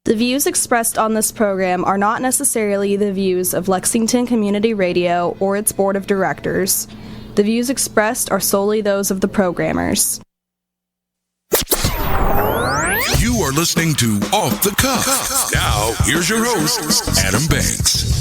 The views expressed on this program are not necessarily the views of Lexington Community Radio or its board of directors. The views expressed are solely those of the programmers. You are listening to Off the Cuff. Now, here's your host, Adam Banks.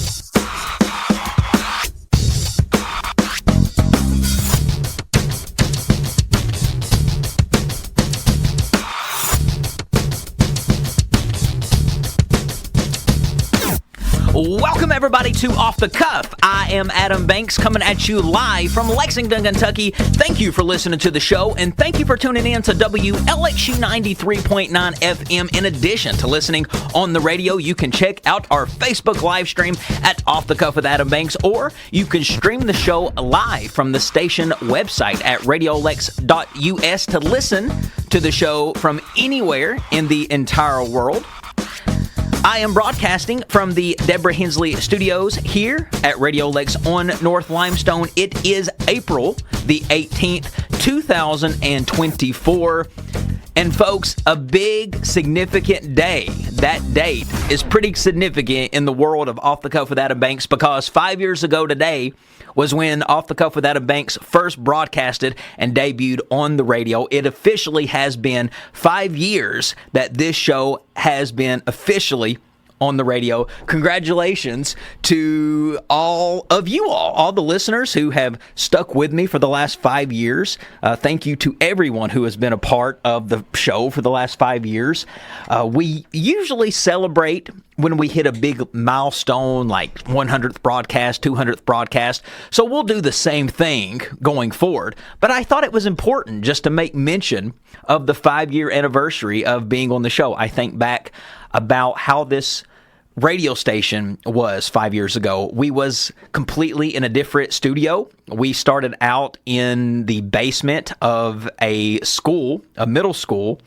Welcome, everybody, to Off the Cuff. I am Adam Banks, coming at you live from Lexington, Kentucky. Thank you for listening to the show, and thank you for tuning in to WLXU 93.9 FM. In addition to listening on the radio, you can check out our Facebook live stream at Off the Cuff with Adam Banks, or you can stream the show live from the station website at radiolex.us to listen to the show from anywhere in the entire world. I am broadcasting from the Deborah Hensley Studios here at Radio Lex on North Limestone. It is April the 18th, 2024. And folks, a big, significant day. That date is pretty significant in the world of Off the Cuff with Adam Banks, because 5 years ago today was when Off the Cuff with Adam Banks first broadcasted and debuted on the radio. It officially has been 5 years that this show has been officially on the radio. Congratulations to all of you all the listeners who have stuck with me for the last 5 years. Thank you to everyone who has been a part of the show for the last 5 years. We usually celebrate when we hit a big milestone like 100th broadcast, 200th broadcast. So we'll do the same thing going forward. But I thought it was important just to make mention of the 5-year anniversary of being on the show. I think back about how this radio station was 5 years ago. We was completely in a different studio. We started out in the basement of a school, a middle school,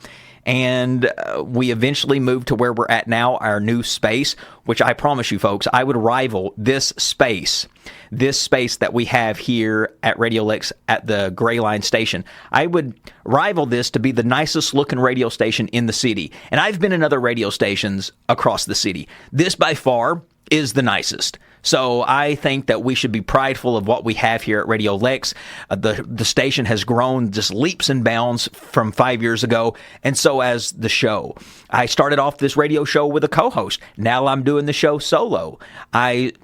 and we eventually moved to where we're at now, our new space, which I promise you folks, I would rival this space that we have here at Radio Lex at the Gray Line station. I would rival this to be the nicest looking radio station in the city. And I've been in other radio stations across the city. This by far is the nicest. So I think that we should be prideful of what we have here at Radio Lex. The station has grown just leaps and bounds from 5 years ago, and so has the show. I started off this radio show with a co-host. Now I'm doing the show solo. I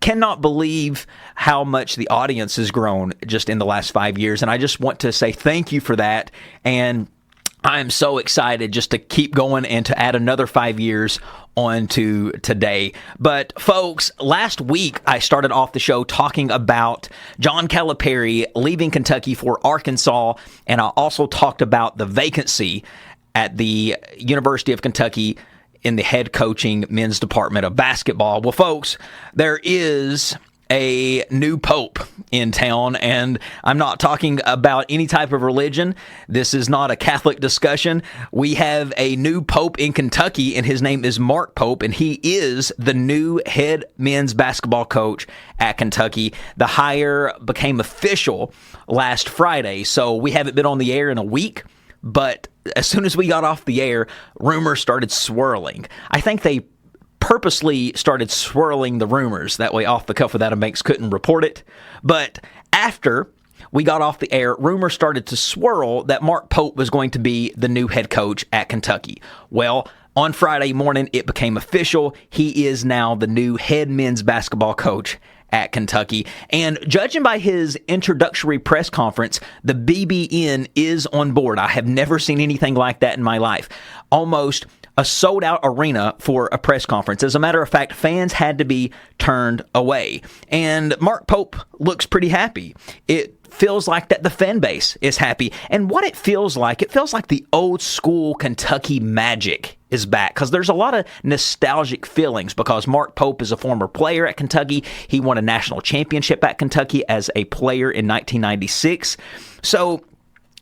cannot believe how much the audience has grown just in the last 5 years, and I just want to say thank you for that. And I'm so excited just to keep going and to add another 5 years on to today. But folks, last week I started off the show talking about John Calipari leaving Kentucky for Arkansas, and I also talked about the vacancy at the University of Kentucky in the head coaching men's department of basketball. Well, folks, there is a new pope in town, and I'm not talking about any type of religion. This is not a Catholic discussion. We have a new pope in Kentucky, and his name is Mark Pope, and he is the new head men's basketball coach at Kentucky. The hire became official last Friday, so we haven't been on the air in a week, but as soon as we got off the air, rumors started swirling. I think they purposely started swirling the rumors. That way, Off the Cuff with Adam Banks couldn't report it. But after we got off the air, rumors started to swirl that Mark Pope was going to be the new head coach at Kentucky. Well, on Friday morning, it became official. He is now the new head men's basketball coach at Kentucky. And judging by his introductory press conference, the BBN is on board. I have never seen anything like that in my life. Almost a sold-out arena for a press conference. As a matter of fact, fans had to be turned away. And Mark Pope looks pretty happy. It feels like that the fan base is happy. And what it feels like the old school Kentucky magic is back, because there's a lot of nostalgic feelings, because Mark Pope is a former player at Kentucky. He won a national championship at Kentucky as a player in 1996. So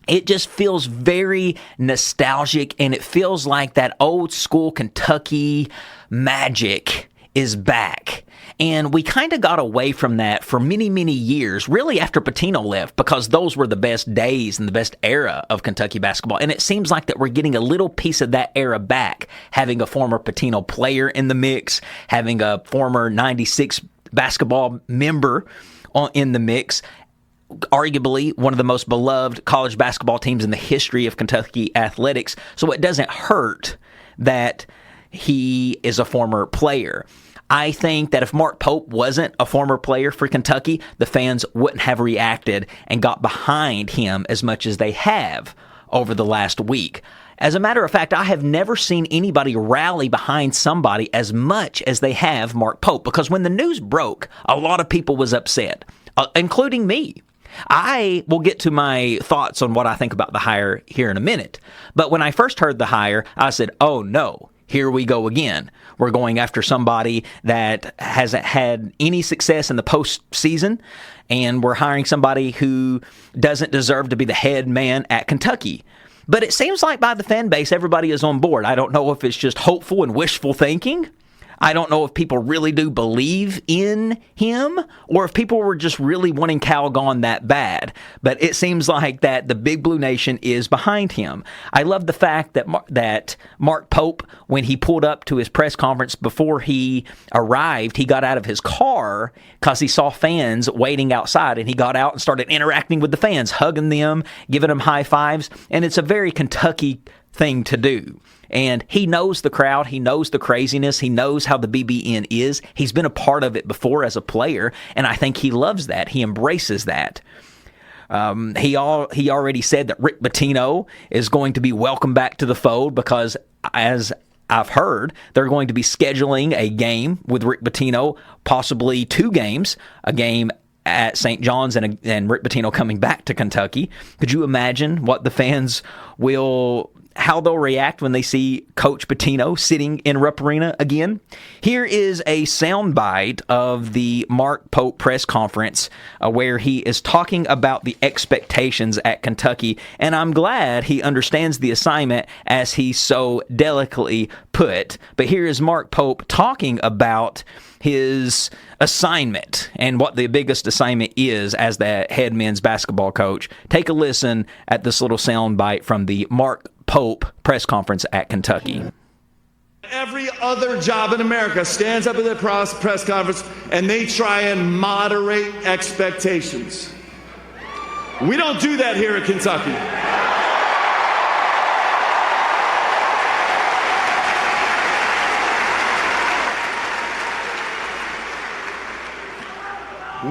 it just feels very nostalgic, and it feels like that old school Kentucky magic is back. And we kind of got away from that for many, many years, really after Pitino left, because those were the best days and the best era of Kentucky basketball. And it seems like that we're getting a little piece of that era back, having a former Pitino player in the mix, having a former 96 basketball member in the mix, arguably one of the most beloved college basketball teams in the history of Kentucky athletics. So it doesn't hurt that he is a former player. I think that if Mark Pope wasn't a former player for Kentucky, the fans wouldn't have reacted and got behind him as much as they have over the last week. As a matter of fact, I have never seen anybody rally behind somebody as much as they have Mark Pope, because when the news broke, a lot of people was upset, including me. I will get to my thoughts on what I think about the hire here in a minute. But when I first heard the hire, I said, oh no, here we go again. We're going after somebody that hasn't had any success in the postseason, and we're hiring somebody who doesn't deserve to be the head man at Kentucky. But it seems like by the fan base, everybody is on board. I don't know if it's just hopeful and wishful thinking. I don't know if people really do believe in him, or if people were just really wanting Cal gone that bad. But it seems like that the Big Blue Nation is behind him. I love the fact that Mark Pope, when he pulled up to his press conference before he arrived, he got out of his car because he saw fans waiting outside, and he got out and started interacting with the fans, hugging them, giving them high fives. And it's a very Kentucky thing to do. And he knows the crowd. He knows the craziness. He knows how the BBN is. He's been a part of it before as a player, and I think he loves that. He embraces that. He already said that Rick Pitino is going to be welcomed back to the fold, because, as I've heard, they're going to be scheduling a game with Rick Pitino, possibly 2 games, a game at St. John's and Rick Pitino coming back to Kentucky. Could you imagine what the fans how they'll react when they see Coach Pitino sitting in Rupp Arena again? Here is a soundbite of the Mark Pope press conference where he is talking about the expectations at Kentucky, and I'm glad he understands the assignment as he so delicately put. But here is Mark Pope talking about his assignment and what the biggest assignment is as the head men's basketball coach. Take a listen at this little soundbite from the Mark Pope press conference at Kentucky. Every other job in America stands up at the press conference and they try and moderate expectations. We don't do that here at Kentucky.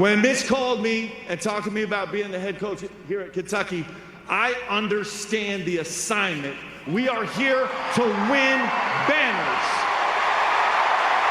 When Mitch called me and talked to me about being the head coach here at Kentucky, I understand the assignment. We are here to win banners.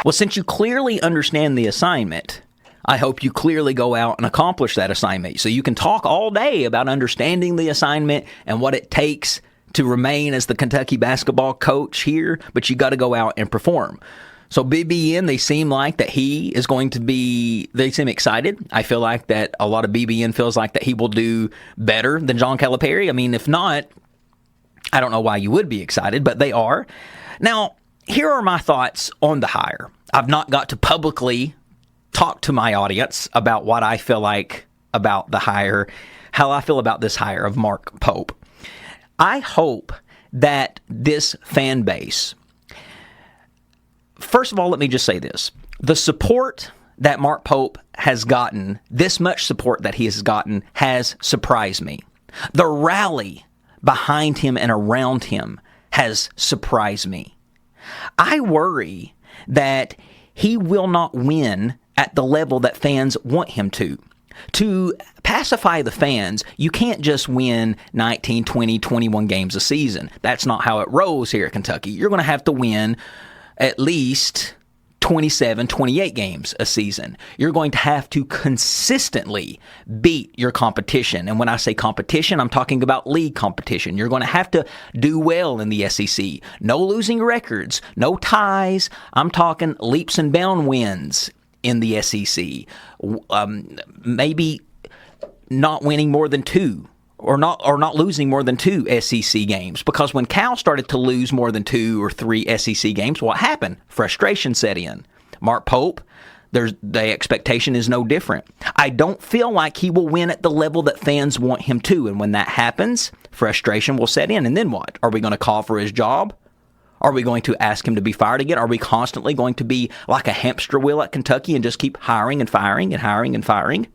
Well, since you clearly understand the assignment, I hope you clearly go out and accomplish that assignment. So you can talk all day about understanding the assignment and what it takes to remain as the Kentucky basketball coach here, but you got to go out and perform. So BBN, they seem like that he is going to be, they seem excited. I feel like that a lot of BBN feels like that he will do better than John Calipari. I mean, if not, I don't know why you would be excited, but they are. Now, here are my thoughts on the hire. I've not got to publicly talk to my audience about what I feel like about the hire, how I feel about this hire of Mark Pope. I hope that this fan base, first of all, let me just say this. The support that Mark Pope has gotten, this much support that he has gotten, has surprised me. The rally behind him and around him has surprised me. I worry that he will not win at the level that fans want him to. To pacify the fans, you can't just win 19, 20, 21 games a season. That's not how it rolls here at Kentucky. You're going to have to win at least 27, 28 games a season. You're going to have to consistently beat your competition. And when I say competition, I'm talking about league competition. You're going to have to do well in the SEC. No losing records, no ties. I'm talking leaps and bound wins in the SEC. Maybe not winning more than 2. Or not losing more than 2 SEC games. Because when Cal started to lose more than 2 or 3 SEC games, what happened? Frustration set in. Mark Pope, the expectation is no different. I don't feel like he will win at the level that fans want him to. And when that happens, frustration will set in. And then what? Are we going to call for his job? Are we going to ask him to be fired again? Are we constantly going to be like a hamster wheel at Kentucky and just keep hiring and firing and hiring and firing?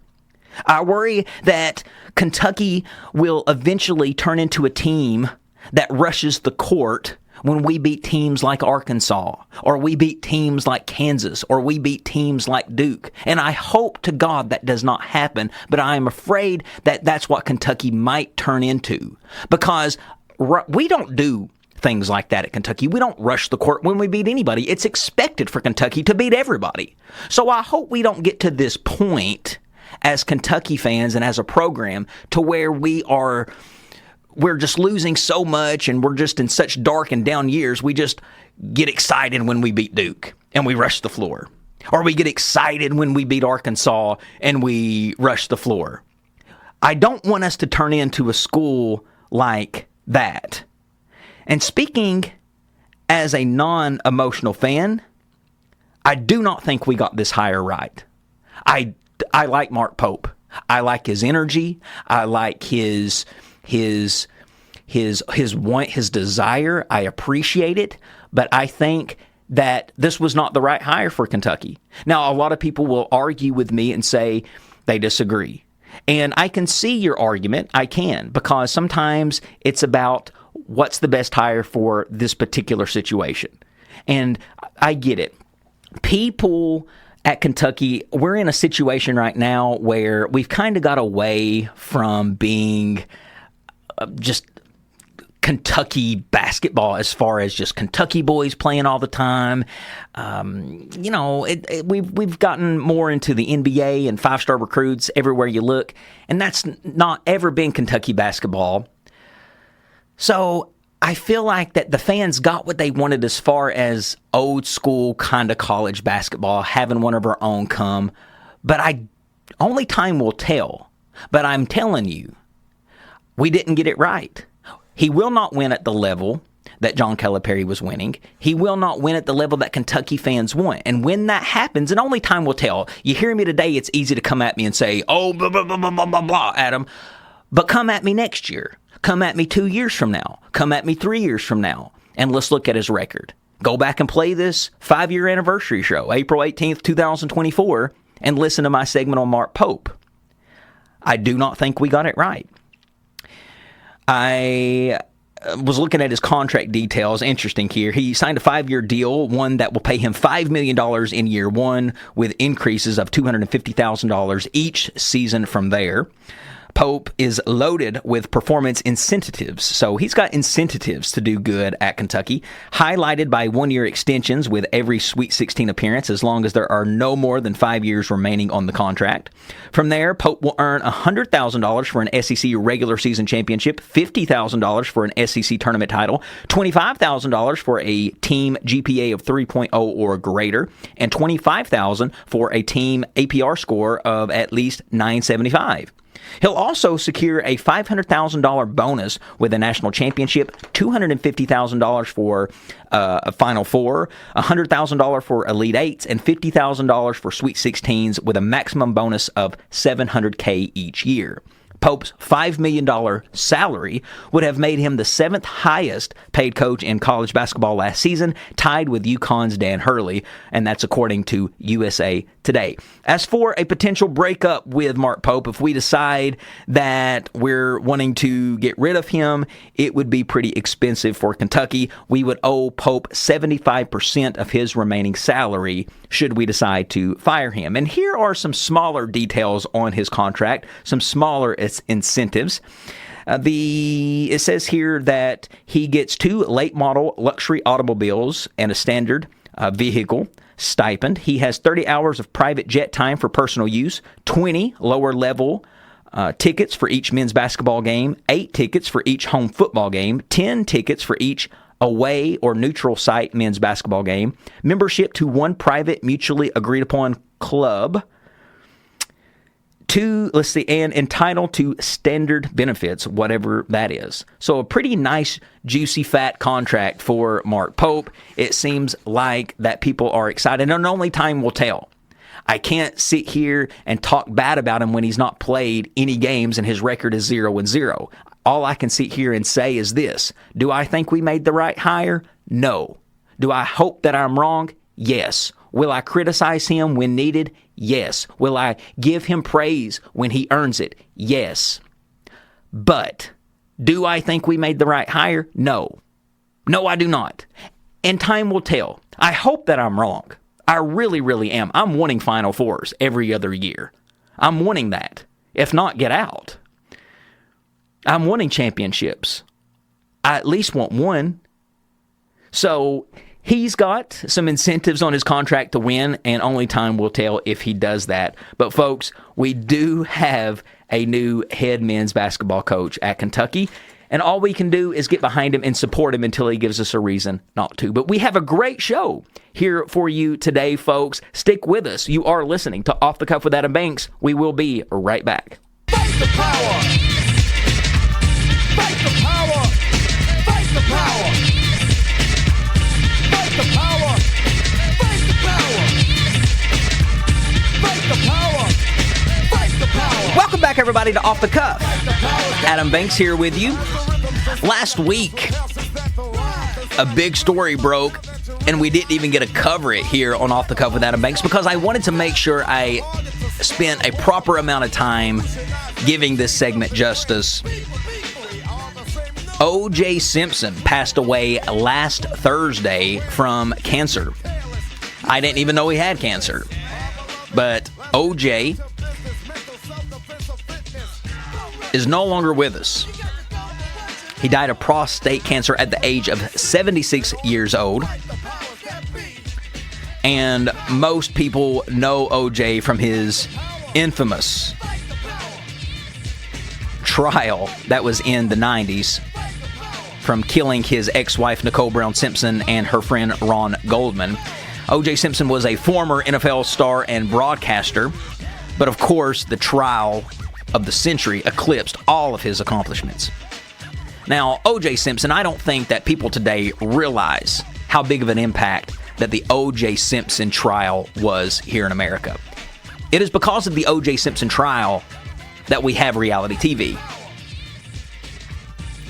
I worry that Kentucky will eventually turn into a team that rushes the court when we beat teams like Arkansas, or we beat teams like Kansas, or we beat teams like Duke. And I hope to God that does not happen, but I am afraid that that's what Kentucky might turn into, because we don't do things like that at Kentucky. We don't rush the court when we beat anybody. It's expected for Kentucky to beat everybody. So I hope we don't get to this point as Kentucky fans and as a program to where we're just losing so much and we're just in such dark and down years, we just get excited when we beat Duke and we rush the floor. Or we get excited when we beat Arkansas and we rush the floor. I don't want us to turn into a school like that. And speaking as a non-emotional fan, I do not think we got this hire right. I like Mark Pope. I like his energy. I like his desire. I appreciate it, but I think that this was not the right hire for Kentucky. Now, a lot of people will argue with me and say they disagree. And I can see your argument. I can, because sometimes it's about what's the best hire for this particular situation. And I get it. People at Kentucky, we're in a situation right now where we've kind of got away from being just Kentucky basketball as far as just Kentucky boys playing all the time. We've gotten more into the NBA and five-star recruits everywhere you look, and that's not ever been Kentucky basketball. So I feel like that the fans got what they wanted as far as old school kind of college basketball, having one of our own come. But only time will tell. But I'm telling you, we didn't get it right. He will not win at the level that John Calipari was winning. He will not win at the level that Kentucky fans want. And when that happens, and only time will tell. You hear me today, it's easy to come at me and say, oh, blah, blah, blah, blah, blah, blah, blah, Adam. But come at me next year. Come at me 2 years from now. Come at me 3 years from now. And let's look at his record. Go back and play this 5-year anniversary show, April 18th, 2024, and listen to my segment on Mark Pope. I do not think we got it right. I was looking at his contract details. Interesting here. He signed a 5-year deal, one that will pay him $5 million in year one, with increases of $250,000 each season from there. Pope is loaded with performance incentives, so he's got incentives to do good at Kentucky, highlighted by 1-year extensions with every Sweet 16 appearance as long as there are no more than 5 years remaining on the contract. From there, Pope will earn $100,000 for an SEC regular season championship, $50,000 for an SEC tournament title, $25,000 for a team GPA of 3.0 or greater, and $25,000 for a team APR score of at least 975. He'll also secure a $500,000 bonus with a national championship, $250,000 for a Final Four, $100,000 for Elite Eights, and $50,000 for Sweet 16s with a maximum bonus of $700K each year. Pope's $5 million salary would have made him the 7th highest paid coach in college basketball last season, tied with UConn's Dan Hurley, and that's according to USA Today. As for a potential breakup with Mark Pope, if we decide that we're wanting to get rid of him, it would be pretty expensive for Kentucky. We would owe Pope 75% of his remaining salary should we decide to fire him. And here are some smaller details on his contract, some smaller incentives. It says here that he gets 2 late model luxury automobiles and a standard vehicle stipend. He has 30 hours of private jet time for personal use, 20 lower level tickets for each men's basketball game, 8 tickets for each home football game, 10 tickets for each away or neutral site men's basketball game, membership to 1 private mutually agreed upon club, and entitled to standard benefits, whatever that is. So a pretty nice, juicy, fat contract for Mark Pope. It seems like that people are excited, and only time will tell. I can't sit here and talk bad about him when he's not played any games and his record is 0-0. All I can sit here and say is this. Do I think we made the right hire? No. Do I hope that I'm wrong? Yes. Will I criticize him when needed? Yes. Will I give him praise when he earns it? Yes. But do I think we made the right hire? No. No, I do not. And time will tell. I hope that I'm wrong. I really, really am. I'm wanting Final Fours every other year. I'm wanting that. If not, get out. I'm wanting championships. I at least want one. So he's got some incentives on his contract to win, and only time will tell if he does that. But folks, we do have a new head men's basketball coach at Kentucky, and all we can do is get behind him and support him until he gives us a reason not to. But we have a great show here for you today, folks. Stick with us. You are listening to Off the Cuff with Adam Banks. We will be right back. Fight the power! Fight the power! Fight the power! Fight the power! Fight the power! Fight the power! Fight the power! Welcome back, everybody, to Off the Cuff. Adam Banks here with you. Last week, a big story broke, and we didn't even get to cover it here on Off the Cuff with Adam Banks because I wanted to make sure I spent a proper amount of time giving this segment justice. O.J. Simpson passed away last Thursday from cancer. I didn't even know he had cancer. But O.J. is no longer with us. He died of prostate cancer at the age of 76 years old. And most people know O.J. from his infamous trial that was in the 90s from killing his ex-wife Nicole Brown Simpson and her friend Ron Goldman. O.J. Simpson was a former NFL star and broadcaster, but of course the trial of the century eclipsed all of his accomplishments. Now, O.J. Simpson, I don't think that people today realize how big of an impact that the O.J. Simpson trial was here in America. It is because of the O.J. Simpson trial that we have reality TV.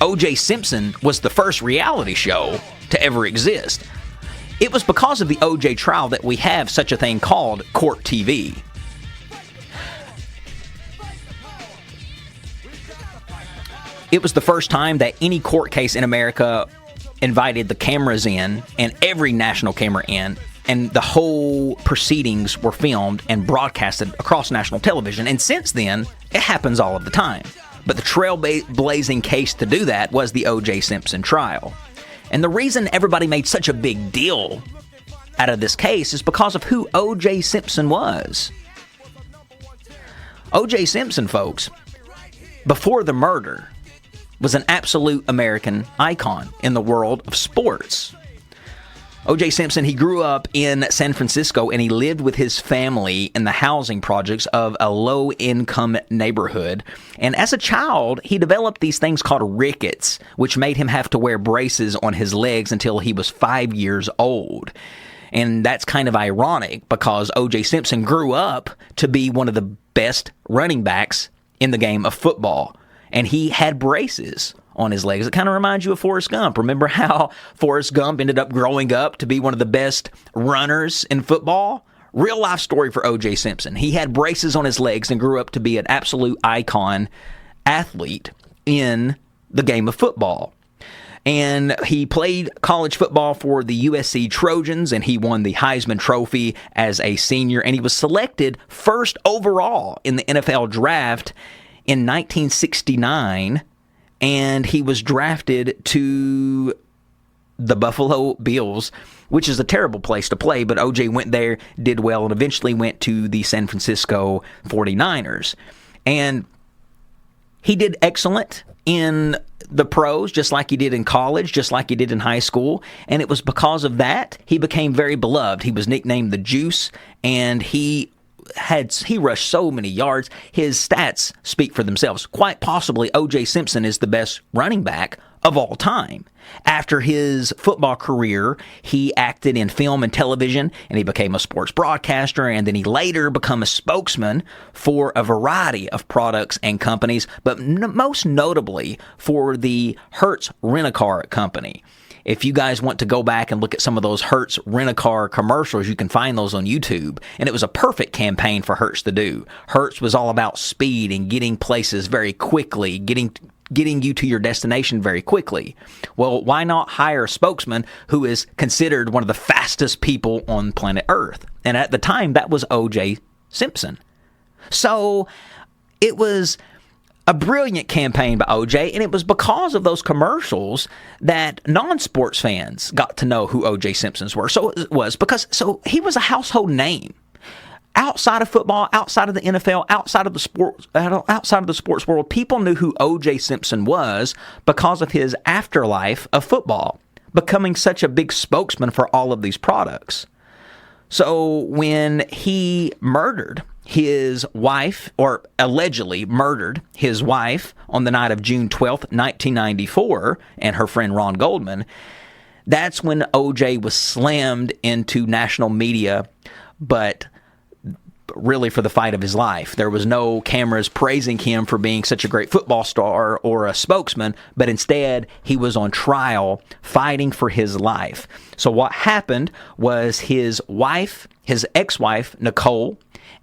O.J. Simpson was the first reality show to ever exist. It was because of the O.J. trial that we have such a thing called court TV. It was the first time that any court case in America invited the cameras in, and every national camera in, and the whole proceedings were filmed and broadcasted across national television. And since then, it happens all of the time. But the trailblazing case to do that was the O.J. Simpson trial. And the reason everybody made such a big deal out of this case is because of who O.J. Simpson was. O.J. Simpson, folks, before the murder, was an absolute American icon in the world of sports. O.J. Simpson, he grew up in San Francisco, and he lived with his family in the housing projects of a low-income neighborhood. And as a child, he developed these things called rickets, which made him have to wear braces on his legs until he was 5 years old. And that's kind of ironic because O.J. Simpson grew up to be one of the best running backs in the game of football. And he had braces on his legs. It kind of reminds you of Forrest Gump. Remember how Forrest Gump ended up growing up to be one of the best runners in football? Real life story for O.J. Simpson. He had braces on his legs and grew up to be an absolute icon athlete in the game of football. And he played college football for the USC Trojans, and he won the Heisman Trophy as a senior. And he was selected first overall in the NFL draft in 1969, and he was drafted to the Buffalo Bills, which is a terrible place to play, but O.J. went there, did well, and eventually went to the San Francisco 49ers. And he did excellent in the pros, just like he did in college, just like he did in high school, and it was because of that he became very beloved. He was nicknamed the Juice, and he he rushed so many yards. His stats speak for themselves. Quite possibly, O.J. Simpson is the best running back of all time. After his football career, he acted in film and television, and he became a sports broadcaster, and then he later became a spokesman for a variety of products and companies, but most notably for the Hertz Rent-A-Car company. If you guys want to go back and look at some of those Hertz Rent-A-Car commercials, you can find those on YouTube. And it was a perfect campaign for Hertz to do. Hertz was all about speed and getting places very quickly, getting you to your destination very quickly. Well, why not hire a spokesman who is considered one of the fastest people on planet Earth? And at the time, that was O.J. Simpson. So it was a brilliant campaign by O.J., and it was because of those commercials that non-sports fans got to know who O.J. Simpsons were. So it was because he was a household name. Outside of football, outside of the NFL, outside of the sports world, people knew who O.J. Simpson was because of his afterlife of football, becoming such a big spokesman for all of these products. So when he murdered his wife, or allegedly murdered his wife on the night of June 12th, 1994, and her friend Ron Goldman, that's when O.J. was slammed into national media, but really for the fight of his life. There was no cameras praising him for being such a great football star or a spokesman, but instead he was on trial fighting for his life. So what happened was his ex-wife, Nicole,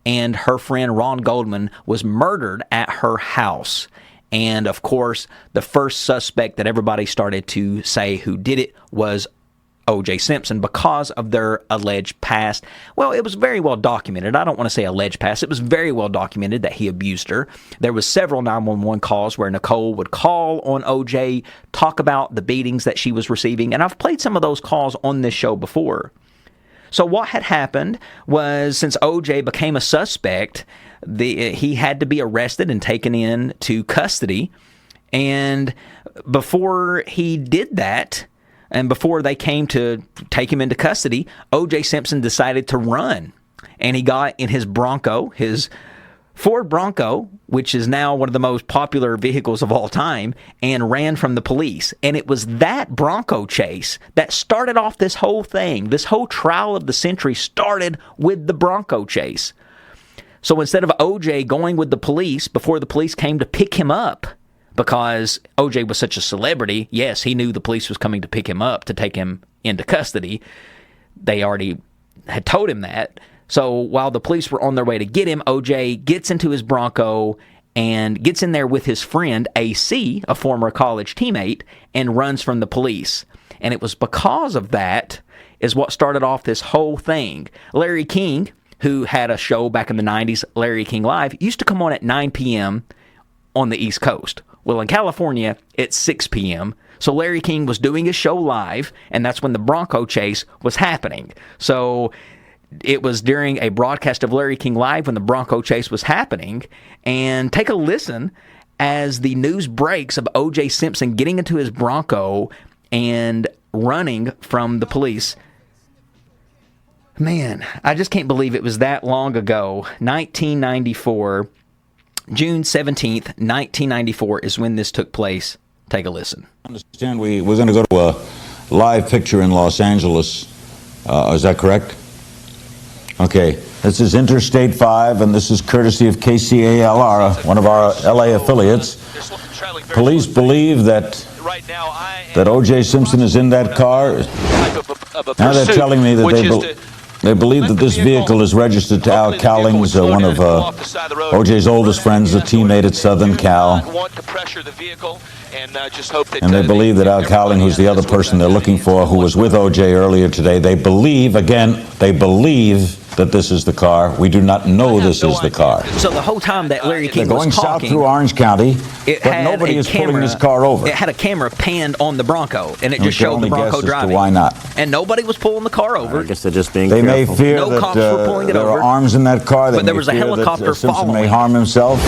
and her friend Ron Goldman was murdered at her house. And of course, the first suspect that everybody started to say who did it was O.J. Simpson because of their alleged past. Well, it was very well documented. I don't want to say alleged past. It was very well documented that he abused her. There was several 911 calls where Nicole would call on O.J., talk about the beatings that she was receiving, and I've played some of those calls on this show before. So what had happened was, since O.J. became a suspect, he had to be arrested and taken into custody, and before he did that, and before they came to take him into custody, O.J. Simpson decided to run. And he got in his Bronco, his Ford Bronco, which is now one of the most popular vehicles of all time, and ran from the police. And it was that Bronco chase that started off this whole thing. This whole trial of the century started with the Bronco chase. So instead of O.J. going with the police before the police came to pick him up, because O.J. was such a celebrity, yes, he knew the police was coming to pick him up to take him into custody. They already had told him that. So while the police were on their way to get him, O.J. gets into his Bronco and gets in there with his friend A.C., a former college teammate, and runs from the police. And it was because of that is what started off this whole thing. Larry King, who had a show back in the 90s, Larry King Live, used to come on at 9 p.m. on the East Coast. Well, in California, it's 6 p.m., so Larry King was doing his show live, and that's when the Bronco chase was happening. So it was during a broadcast of Larry King Live when the Bronco chase was happening, and take a listen as the news breaks of O.J. Simpson getting into his Bronco and running from the police. Man, I just can't believe it was that long ago, 1994. June 17th, 1994 is when this took place. Take a listen. I understand we're going to go to a live picture in Los Angeles. Is that correct? Okay. This is Interstate 5, and this is courtesy of KCALR, one of our LA affiliates. Police believe that O.J. Simpson is in that car. Now they're telling me that they believe that this vehicle is registered to Al Cowlings, one of O.J.'s oldest friends, a teammate at Southern Cal. And they believe that Al Cowling, who's the other person they're looking for, who was with O.J. earlier today, they believe that this is the car. We do not know this is the car. So the whole time that Larry King was talking, they're going south through Orange County, but nobody is pulling this car over. It had a camera panned on the Bronco, and it just showed the Bronco driving. Why not? And nobody was pulling the car over. I guess they're just being They careful. may fear No that cops were pulling it there over. are arms in that car. But there was a helicopter Simpson following. may harm himself.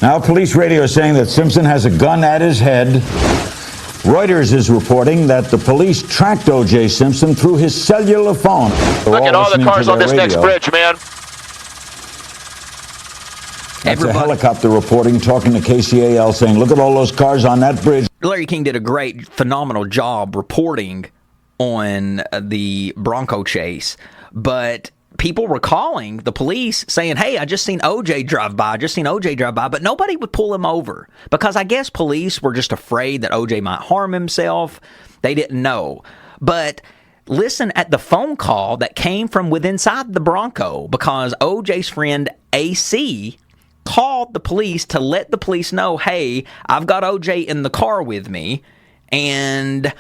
Now police radio is saying that Simpson has a gun at his head. Reuters is reporting that the police tracked O.J. Simpson through his cellular phone. Look at all the cars on this next bridge, man. That's a helicopter reporting, talking to KCAL, saying, look at all those cars on that bridge. Larry King did a great, phenomenal job reporting on the Bronco chase, but people were calling the police saying, hey, I just seen OJ drive by, but nobody would pull him over because I guess police were just afraid that OJ might harm himself. They didn't know. But listen at the phone call that came from within inside the Bronco, because OJ's friend AC called the police to let the police know, hey, I've got OJ in the car with me, and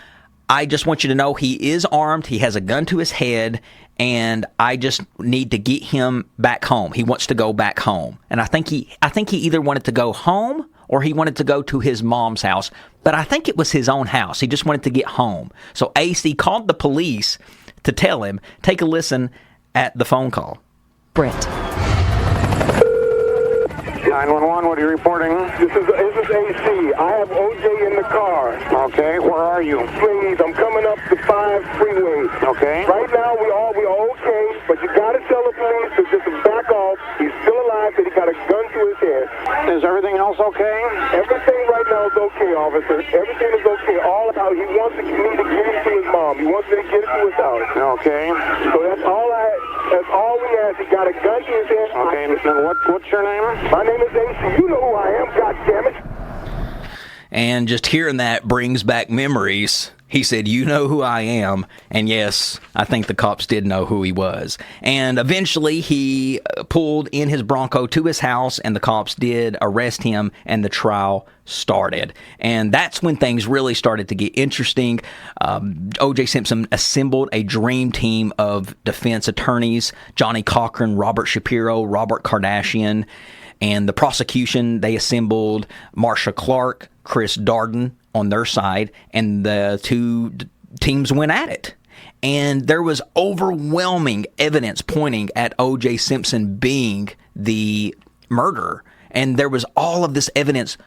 I just want you to know he is armed, he has a gun to his head, and I just need to get him back home. He wants to go back home. And I think he either wanted to go home or he wanted to go to his mom's house, but I think it was his own house. He just wanted to get home. So AC called the police to tell him. Take a listen at the phone call. Brent. 911, what are you reporting? This is AC. I have OJ in the car. Okay, where are you? Please, I'm coming up the 5 freeway. Okay. Right now, we are okay, but you gotta tell the police to just back off. He's still alive, but he got a gun to his head. Is everything else okay? Everything right now is okay, officer. Everything is okay. All out. He wants me to get him to his mom. He wants me to get him to his house. Okay. So that's all we ask. He got a gun to his head. Okay, and what's your name? My name is AC. You know who I am, goddammit. And just hearing that brings back memories. He said, you know who I am. And yes, I think the cops did know who he was. And eventually he pulled in his Bronco to his house, and the cops did arrest him, and the trial started. And that's when things really started to get interesting. O.J. Simpson assembled a dream team of defense attorneys: Johnny Cochran, Robert Shapiro, Robert Kardashian. And the prosecution, they assembled Marsha Clark, Chris Darden on their side, and the two teams went at it. And there was overwhelming evidence pointing at O.J. Simpson being the murderer. And there was all of this evidence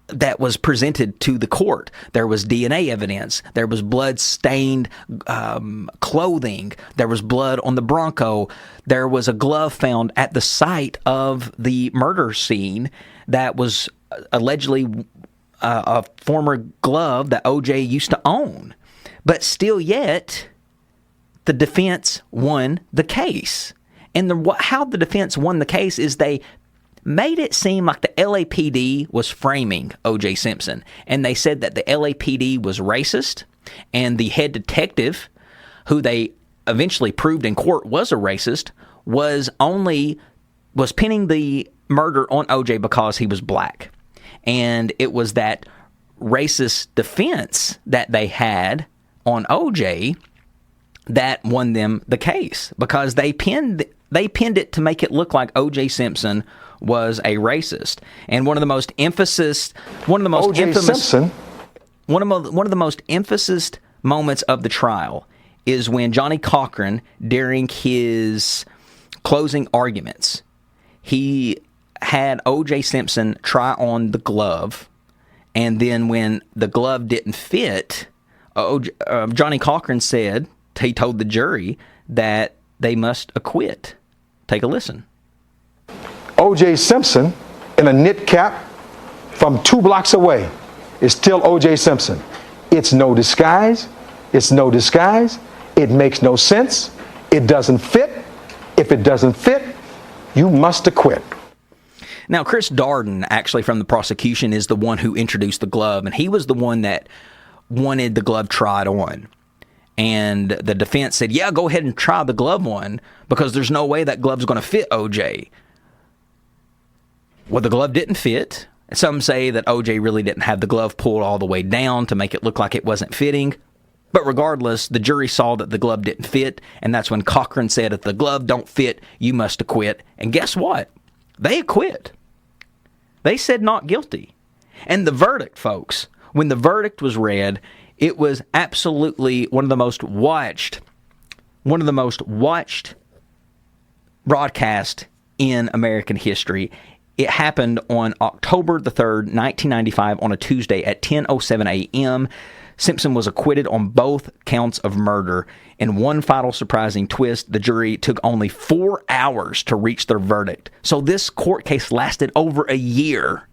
that was presented to the court. There was DNA evidence. There was blood-stained clothing. There was blood on the Bronco. There was a glove found at the site of the murder scene that was allegedly a former glove that O.J. used to own. But still yet, the defense won the case. And how the defense won the case is they made it seem like the LAPD was framing O.J. Simpson. And they said that the LAPD was racist, and the head detective, who they eventually proved in court was a racist, was pinning the murder on O.J. because he was black. And it was that racist defense that they had on O.J. that won them the case, because they pinned it to make it look like O.J. Simpson was a racist. And one of the most emphasis moments of the trial is when Johnny Cochran, during his closing arguments, he had O.J. Simpson try on the glove, and then when the glove didn't fit, Johnny Cochran said, he told the jury that they must acquit. Take a listen. O.J. Simpson in a knit cap from 2 blocks away is still O.J. Simpson. It's no disguise. It's no disguise. It makes no sense. It doesn't fit. If it doesn't fit, you must acquit. Now, Chris Darden, actually from the prosecution, is the one who introduced the glove, and he was the one that wanted the glove tried on. And the defense said, yeah, go ahead and try the glove on, because there's no way that glove's going to fit O.J. Well, the glove didn't fit. Some say that O.J. really didn't have the glove pulled all the way down to make it look like it wasn't fitting. But regardless, the jury saw that the glove didn't fit, and that's when Cochran said, if the glove don't fit, you must acquit. And guess what? They acquit. They said not guilty. And the verdict, folks, when the verdict was read, it was absolutely one of the most watched broadcasts in American history. It happened on October the 3rd, 1995, on a Tuesday at 10:07 a.m. Simpson was acquitted on both counts of murder. In one final surprising twist, the jury took only 4 hours to reach their verdict. So this court case lasted over a year,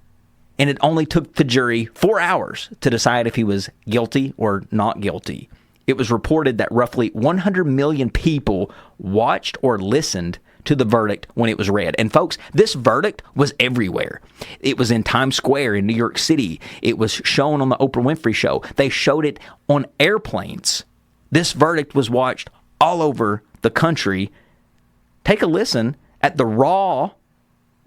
and it only took the jury 4 hours to decide if he was guilty or not guilty. It was reported that roughly 100 million people watched or listened to the verdict when it was read. And folks, this verdict was everywhere. It was in Times Square in New York City. It was shown on the Oprah Winfrey Show. They showed it on airplanes. This verdict was watched all over the country. Take a listen at the raw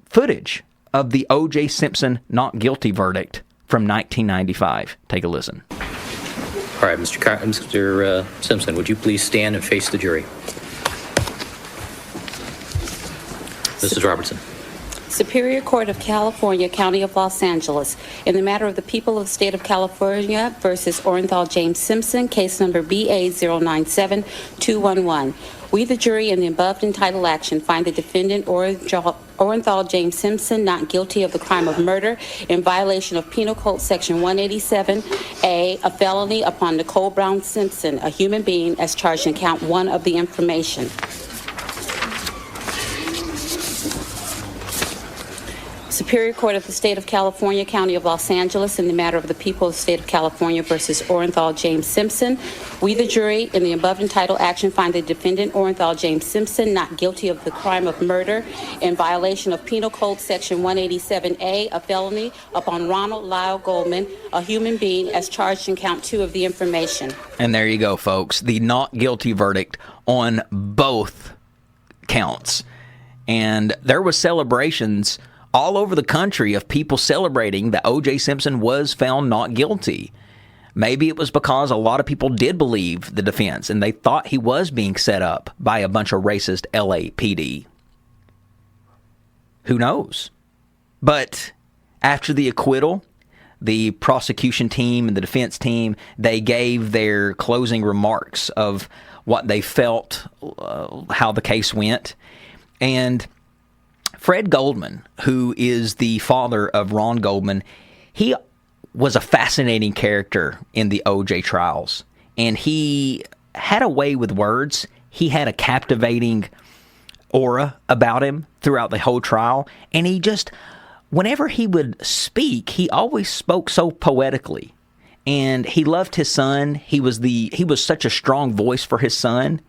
footage of the O.J. Simpson not guilty verdict from 1995. Take a listen. All right, Mr. Simpson, would you please stand and face the jury? Mrs. Robertson. Superior Court of California, County of Los Angeles, in the matter of the people of the state of California versus Orenthal James Simpson, case number BA097211. We, the jury, in the above entitled action, find the defendant Orenthal James Simpson not guilty of the crime of murder in violation of Penal Code Section 187A, a felony upon Nicole Brown Simpson, a human being, as charged in count 1 of the information. Superior Court of the State of California, County of Los Angeles, in the matter of the people of the State of California versus Orenthal James Simpson. We, the jury, in the above entitled action, find the defendant Orenthal James Simpson not guilty of the crime of murder in violation of Penal Code Section 187A, a felony upon Ronald Lyle Goldman, a human being, as charged in count 2 of the information. And there you go, folks. The not guilty verdict on both counts. And there was celebrations all over the country of people celebrating that O.J. Simpson was found not guilty. Maybe it was because a lot of people did believe the defense and they thought he was being set up by a bunch of racist LAPD. Who knows? But after the acquittal, the prosecution team and the defense team, they gave their closing remarks of what they felt, how the case went. And Fred Goldman, who is the father of Ron Goldman, he was a fascinating character in the O.J. trials. And he had a way with words. He had a captivating aura about him throughout the whole trial. And he just, whenever he would speak, he always spoke so poetically. And he loved his son. He was such a strong voice for his son.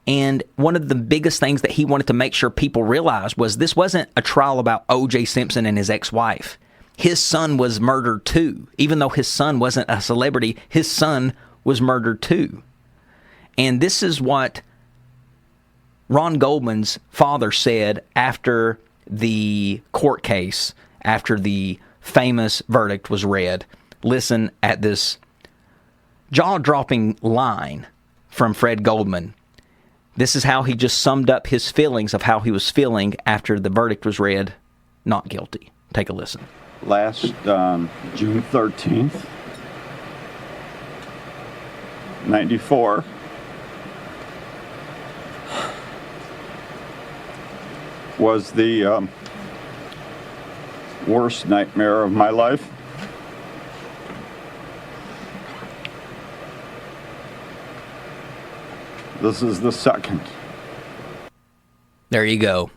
And one of the biggest things that he wanted to make sure people realized was this wasn't a trial about O.J. Simpson and his ex-wife. His son was murdered too. Even though his son wasn't a celebrity, his son was murdered too. And this is what Ron Goldman's father said after the court case, after the famous verdict was read. Listen at this jaw-dropping line from Fred Goldman. This is how he just summed up his feelings of how he was feeling after the verdict was read, not guilty. Take a listen. Last June 13th, 94, was the worst nightmare of my life. This is the second. There you go.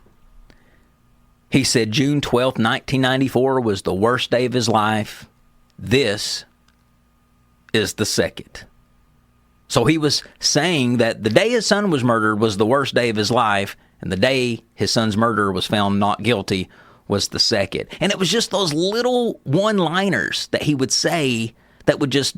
He said June 12th, 1994 was the worst day of his life. This is the second. So he was saying that the day his son was murdered was the worst day of his life, and the day his son's murderer was found not guilty was the second. And it was just those little one-liners that he would say that would just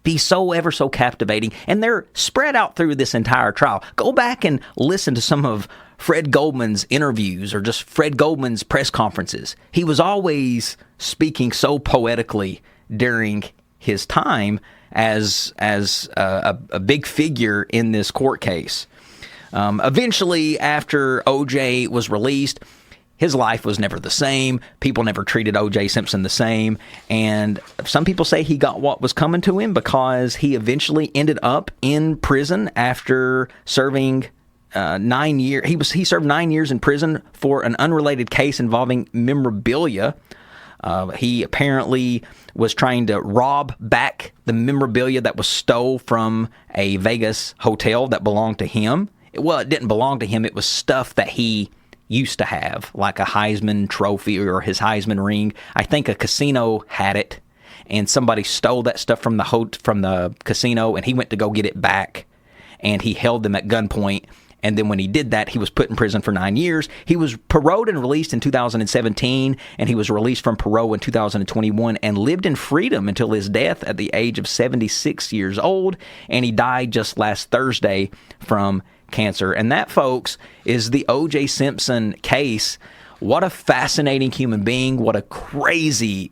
be so ever so captivating, and they're spread out through this entire trial. Go back and listen to some of Fred Goldman's interviews or just Fred Goldman's press conferences. He was always speaking so poetically during his time as a big figure in this court case. Eventually, after O.J. was released, his life was never the same. People never treated O.J. Simpson the same. And some people say he got what was coming to him because he eventually ended up in prison after serving 9 years. He served 9 years in prison for an unrelated case involving memorabilia. He apparently was trying to rob back the memorabilia that was stole from a Vegas hotel that belonged to him. Well, it didn't belong to him. It was stuff that he used to have, like a Heisman trophy or his Heisman ring. I think a casino had it, and somebody stole that stuff from the casino, and he went to go get it back, and he held them at gunpoint. And then when he did that, he was put in prison for 9 years. He was paroled and released in 2017, and he was released from parole in 2021 and lived in freedom until his death at the age of 76 years old, and he died just last Thursday from cancer. And that, folks, is the O.J. Simpson case. What a fascinating human being. What a crazy,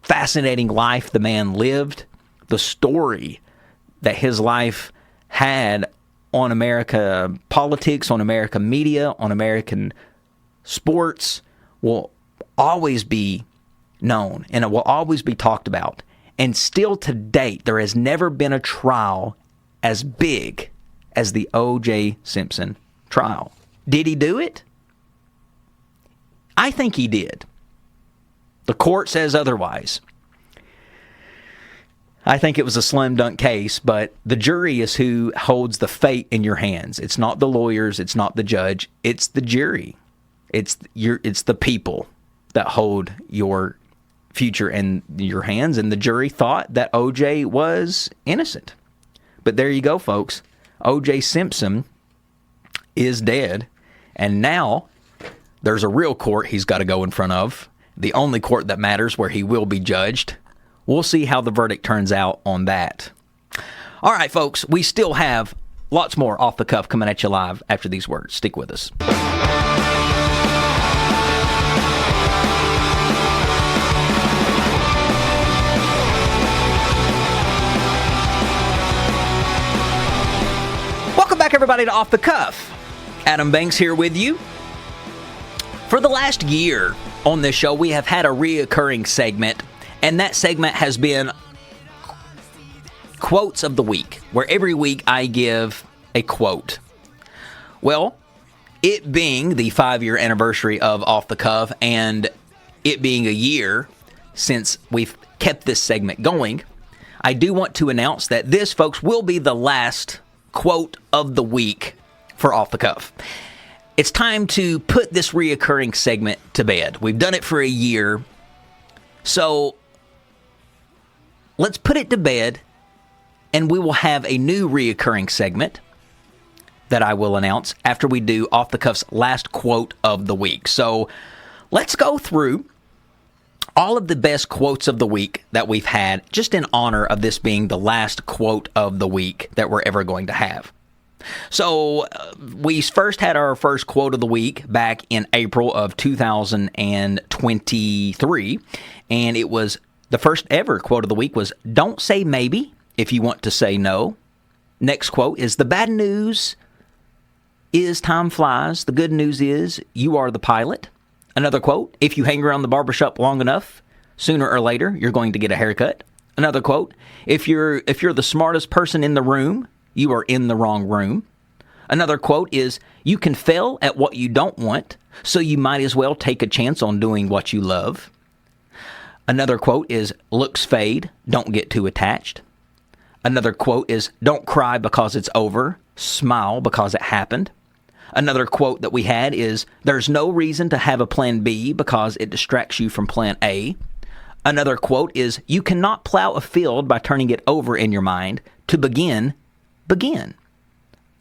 fascinating life the man lived. The story that his life had on America politics, on America media, on American sports will always be known, and it will always be talked about. And still to date, there has never been a trial as big as the O.J. Simpson trial. Did he do it? I think he did. The court says otherwise. I think it was a slam dunk case, but the jury is who holds the fate in your hands. It's not the lawyers, it's not the judge, it's the jury. It's the people that hold your future in your hands, and the jury thought that O.J. was innocent. But there you go, folks. O.J. Simpson is dead, and now there's a real court he's got to go in front of, the only court that matters where he will be judged. We'll see how the verdict turns out on that. All right, folks, we still have lots more Off the Cuff coming at you live after these words. Stick with us. Welcome back, everybody, to Off the Cuff. Adam Banks here with you. For the last year on this show, we have had a reoccurring segment, and that segment has been Quotes of the Week, where every week I give a quote. Well, it being the 5-year anniversary of Off the Cuff, and it being a year since we've kept this segment going, I do want to announce that this, folks, will be the last quote of the week for Off the Cuff. It's time to put this reoccurring segment to bed. We've done it for a year, so let's put it to bed, and we will have a new reoccurring segment that I will announce after we do Off the Cuff's last quote of the week. So let's go through all of the best quotes of the week that we've had, just in honor of this being the last quote of the week that we're ever going to have. So we first had our first quote of the week back in April of 2023, and it was the first ever quote of the week was, "Don't say maybe if you want to say no." Next quote is, "The bad news is time flies. The good news is you are the pilot." Another quote, "If you hang around the barbershop long enough, sooner or later you're going to get a haircut." Another quote, if you're the smartest person in the room, you are in the wrong room." Another quote is, "You can fail at what you don't want, so you might as well take a chance on doing what you love." Another quote is, "Looks fade, don't get too attached." Another quote is, "Don't cry because it's over, smile because it happened." Another quote that we had is, "There's no reason to have a plan B because it distracts you from plan A." Another quote is, "You cannot plow a field by turning it over in your mind. To begin, begin."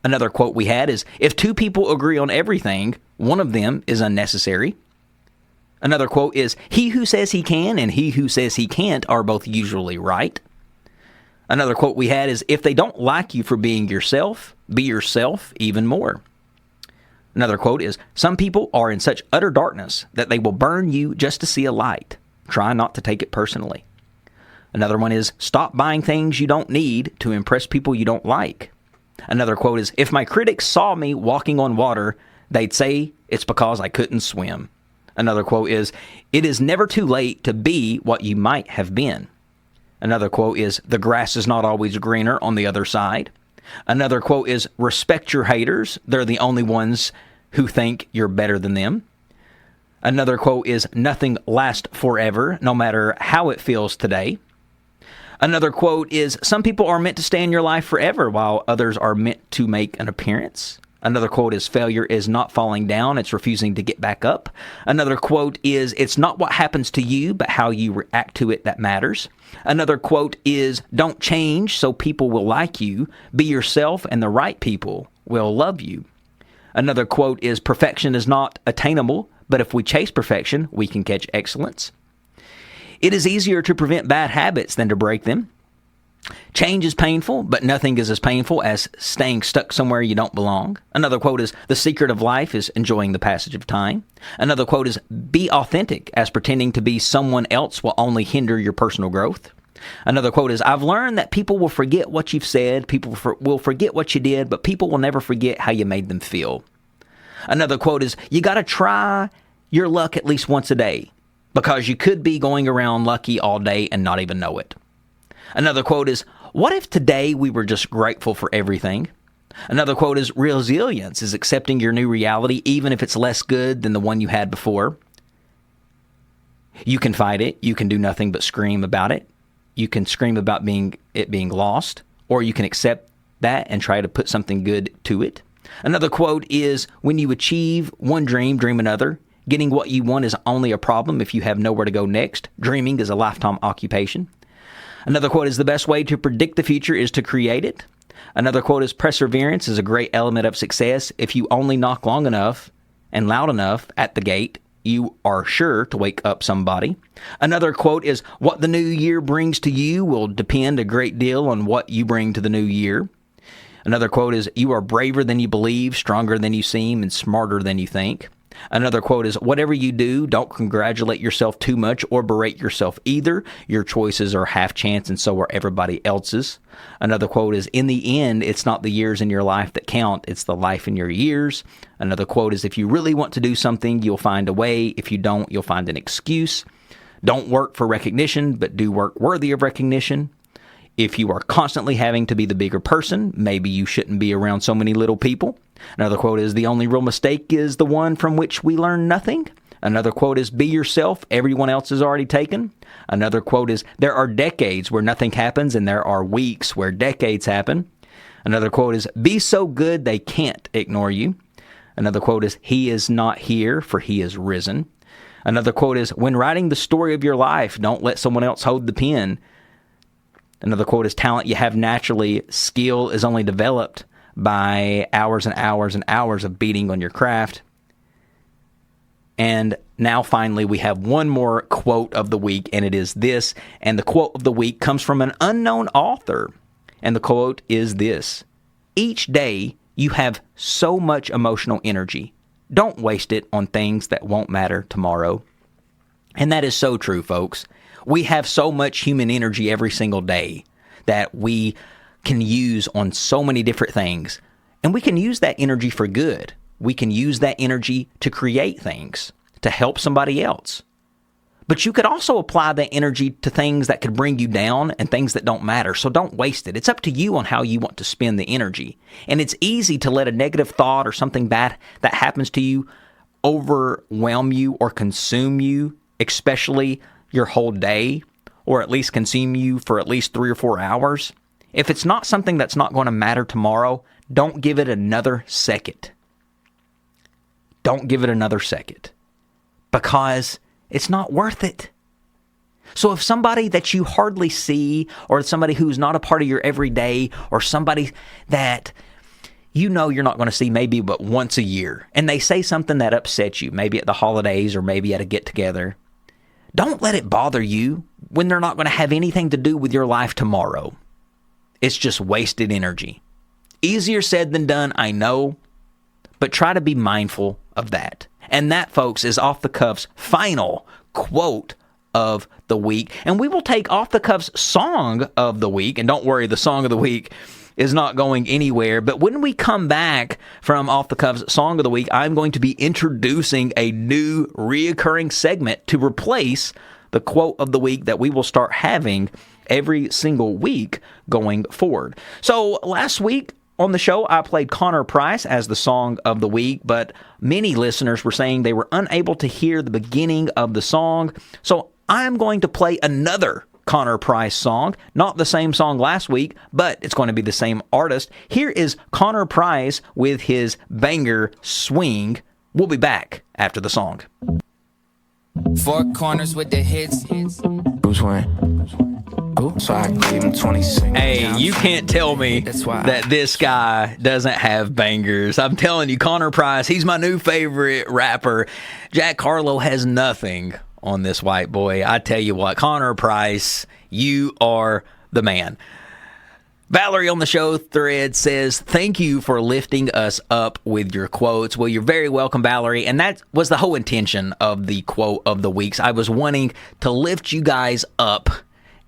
Another quote we had is, "If two people agree on everything, one of them is unnecessary." Another quote is, "He who says he can and he who says he can't are both usually right." Another quote we had is, "If they don't like you for being yourself, be yourself even more." Another quote is, "Some people are in such utter darkness that they will burn you just to see a light. Try not to take it personally." Another one is, "Stop buying things you don't need to impress people you don't like." Another quote is, "If my critics saw me walking on water, they'd say it's because I couldn't swim." Another quote is, "It is never too late to be what you might have been." Another quote is, "The grass is not always greener on the other side." Another quote is, respect your haters. They're the only ones who think you're better than them. Another quote is, nothing lasts forever, no matter how it feels today. Another quote is, some people are meant to stay in your life forever, while others are meant to make an appearance. Another quote is, failure is not falling down, it's refusing to get back up. Another quote is, it's not what happens to you, but how you react to it that matters. Another quote is, don't change so people will like you. Be yourself and the right people will love you. Another quote is, perfection is not attainable, but if we chase perfection, we can catch excellence. It is easier to prevent bad habits than to break them. Change is painful, but nothing is as painful as staying stuck somewhere you don't belong. Another quote is, the secret of life is enjoying the passage of time. Another quote is, be authentic, as pretending to be someone else will only hinder your personal growth. Another quote is, I've learned that people will forget what you've said, people will forget what you did, but people will never forget how you made them feel. Another quote is, you got to try your luck at least once a day, because you could be going around lucky all day and not even know it. Another quote is, what if today we were just grateful for everything? Another quote is, resilience is accepting your new reality even if it's less good than the one you had before. You can fight it. You can do nothing but scream about it. You can scream about being lost, or you can accept that and try to put something good to it. Another quote is, when you achieve one dream, dream another. Getting what you want is only a problem if you have nowhere to go next. Dreaming is a lifetime occupation. Another quote is, the best way to predict the future is to create it. Another quote is, perseverance is a great element of success. If you only knock long enough and loud enough at the gate, you are sure to wake up somebody. Another quote is, what the new year brings to you will depend a great deal on what you bring to the new year. Another quote is, you are braver than you believe, stronger than you seem, and smarter than you think. Another quote is, whatever you do, don't congratulate yourself too much or berate yourself either. Your choices are half chance and so are everybody else's. Another quote is, in the end, it's not the years in your life that count, it's the life in your years. Another quote is, if you really want to do something, you'll find a way. If you don't, you'll find an excuse. Don't work for recognition, but do work worthy of recognition. If you are constantly having to be the bigger person, maybe you shouldn't be around so many little people. Another quote is, the only real mistake is the one from which we learn nothing. Another quote is, be yourself, everyone else is already taken. Another quote is, there are decades where nothing happens and there are weeks where decades happen. Another quote is, be so good they can't ignore you. Another quote is, he is not here, for he is risen. Another quote is, when writing the story of your life, don't let someone else hold the pen. Another quote is, talent you have naturally, skill is only developed by hours and hours and hours of beating on your craft. And now finally we have one more quote of the week, and it is this. And the quote of the week comes from an unknown author. And the quote is this: each day you have so much emotional energy. Don't waste it on things that won't matter tomorrow. And that is so true, folks. We have so much human energy every single day that we can use on so many different things. And we can use that energy for good. We can use that energy to create things, to help somebody else. But you could also apply that energy to things that could bring you down and things that don't matter. So don't waste it. It's up to you on how you want to spend the energy. And it's easy to let a negative thought or something bad that happens to you overwhelm you or consume you, especially your whole day, or at least consume you for at least 3 or 4 hours. If it's not something that's not going to matter tomorrow, don't give it another second. Don't give it another second, because it's not worth it. So if somebody that you hardly see, or somebody who's not a part of your everyday, or somebody that you know you're not going to see maybe but once a year, and they say something that upsets you, maybe at the holidays or maybe at a get-together, don't let it bother you when they're not going to have anything to do with your life tomorrow. It's just wasted energy. Easier said than done, I know, but try to be mindful of that. And that, folks, is Off the Cuff's final quote of the week. And we will take Off the Cuff's song of the week. And don't worry, the song of the week is not going anywhere. But when we come back from Off the Cuff's song of the week, I'm going to be introducing a new reoccurring segment to replace the quote of the week that we will start having every single week going forward. So last week on the show, I played Connor Price as the song of the week, but many listeners were saying they were unable to hear the beginning of the song. So I'm going to play another Connor Price song, not the same song last week, but it's going to be the same artist. Here is Connor Price with his banger Swing. We'll be back after the song. Four corners with the hits. Bruce Wayne. So I gave him 26. Hey, you can't tell me that this guy doesn't have bangers. I'm telling you, Connor Price, he's my new favorite rapper. Jack Harlow has nothing on this white boy. I tell you what, Connor Price, you are the man. Valerie on the show thread says, thank you for lifting us up with your quotes. Well, you're very welcome, Valerie. And that was the whole intention of the quote of the weeks. I was wanting to lift you guys up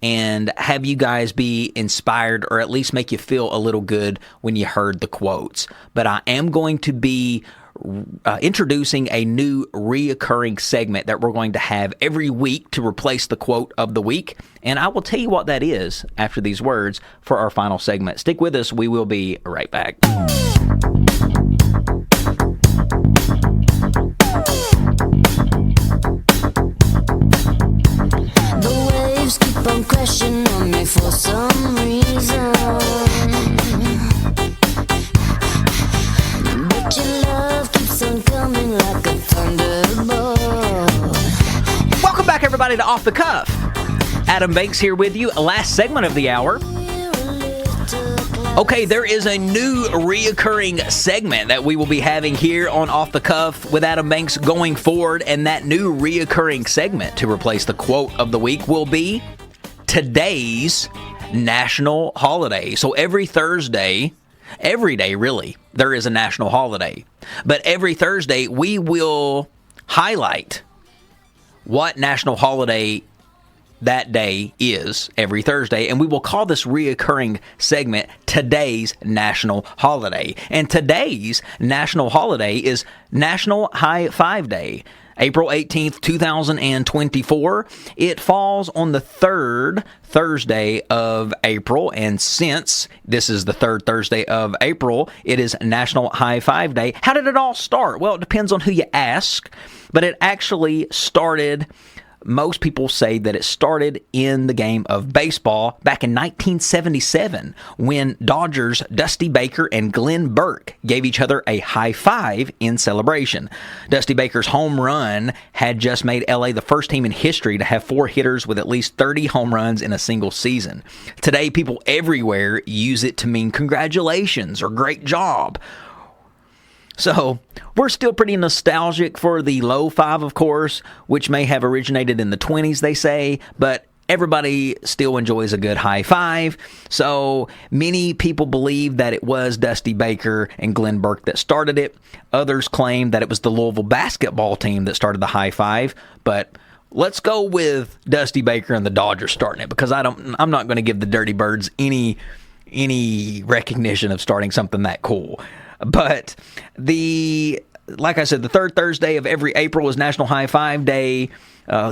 and have you guys be inspired, or at least make you feel a little good when you heard the quotes. But I am going to be introducing a new reoccurring segment that we're going to have every week to replace the quote of the week. And I will tell you what that is after these words for our final segment. Stick with us. We will be right back. The waves keep on crashing on me for some reason, but your love keeps on coming like a thunderbolt. Welcome back, everybody, to Off the Cuff. Adam Banks here with you. Last segment of the hour. Okay, there is a new reoccurring segment that we will be having here on Off the Cuff with Adam Banks going forward, and that new reoccurring segment to replace the quote of the week will be today's national holiday. So every Thursday, every day really, there is a national holiday. But every Thursday, we will highlight what national holiday that day is every Thursday, and we will call this reoccurring segment Today's National Holiday. And today's national holiday is National High Five Day, April 18th, 2024. It falls on the third Thursday of April, and since this is the third Thursday of April, it is National High Five Day. How did it all start? Well, it depends on who you ask, but it actually started, most people say that it started in the game of baseball back in 1977 when Dodgers' Dusty Baker and Glenn Burke gave each other a high five in celebration. Dusty Baker's home run had just made LA the first team in history to have 4 hitters with at least 30 home runs in a single season. Today, people everywhere use it to mean congratulations or great job. So, we're still pretty nostalgic for the low five, of course, which may have originated in the 20s, they say, but everybody still enjoys a good high five. So, many people believe that it was Dusty Baker and Glenn Burke that started it. Others claim that it was the Louisville basketball team that started the high five, but let's go with Dusty Baker and the Dodgers starting it, because I'm not going to give the Dirty Birds any recognition of starting something that cool. But like I said, the third Thursday of every April is National High Five Day.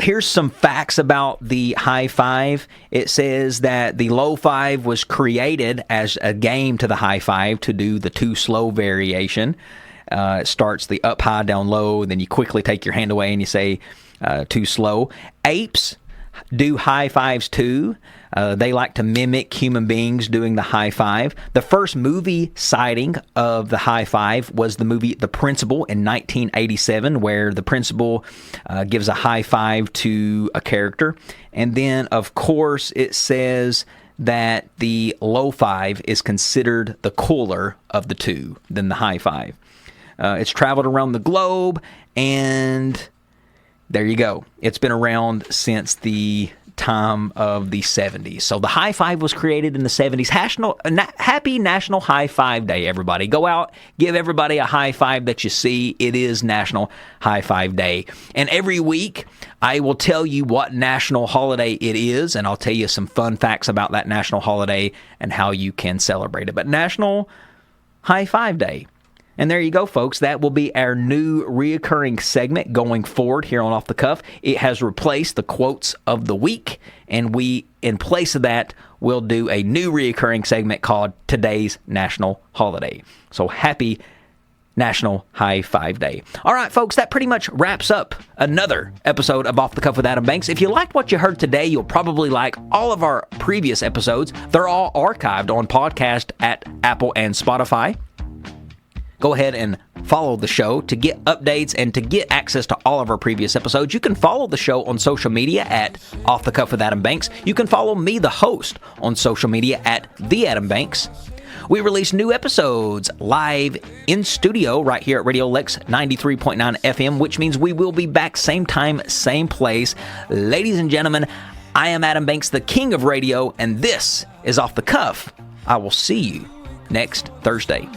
Here's some facts about the high five. It says that the low five was created as a game to the high five to do the too slow variation. It starts the up high, down low, then you quickly take your hand away and you say too slow. Apes do high fives too. They like to mimic human beings doing the high five. The first movie sighting of the high five was the movie The Principal in 1987, where the principal gives a high five to a character. And then, of course, it says that the low five is considered the cooler of the two than the high five. It's traveled around the globe, and there you go. It's been around since the time of the 70s. So the high five was created in the 70s. Happy National High Five Day, everybody. Go out, give everybody a high five that you see. It is National High Five Day. And every week, I will tell you what national holiday it is, and I'll tell you some fun facts about that national holiday and how you can celebrate it. But National High Five Day. And there you go, folks. That will be our new reoccurring segment going forward here on Off the Cuff. It has replaced the quotes of the week, and we, in place of that, will do a new reoccurring segment called Today's National Holiday. So happy National High Five Day. All right, folks, that pretty much wraps up another episode of Off the Cuff with Adam Banks. If you liked what you heard today, you'll probably like all of our previous episodes. They're all archived on podcast at Apple and Spotify. Go ahead and follow the show to get updates and to get access to all of our previous episodes. You can follow the show on social media at Off the Cuff with Adam Banks. You can follow me, the host, on social media at The Adam Banks. We release new episodes live in studio right here at Radio Lex 93.9 FM, which means we will be back same time, same place. Ladies and gentlemen, I am Adam Banks, the king of radio, and this is Off the Cuff. I will see you next Thursday.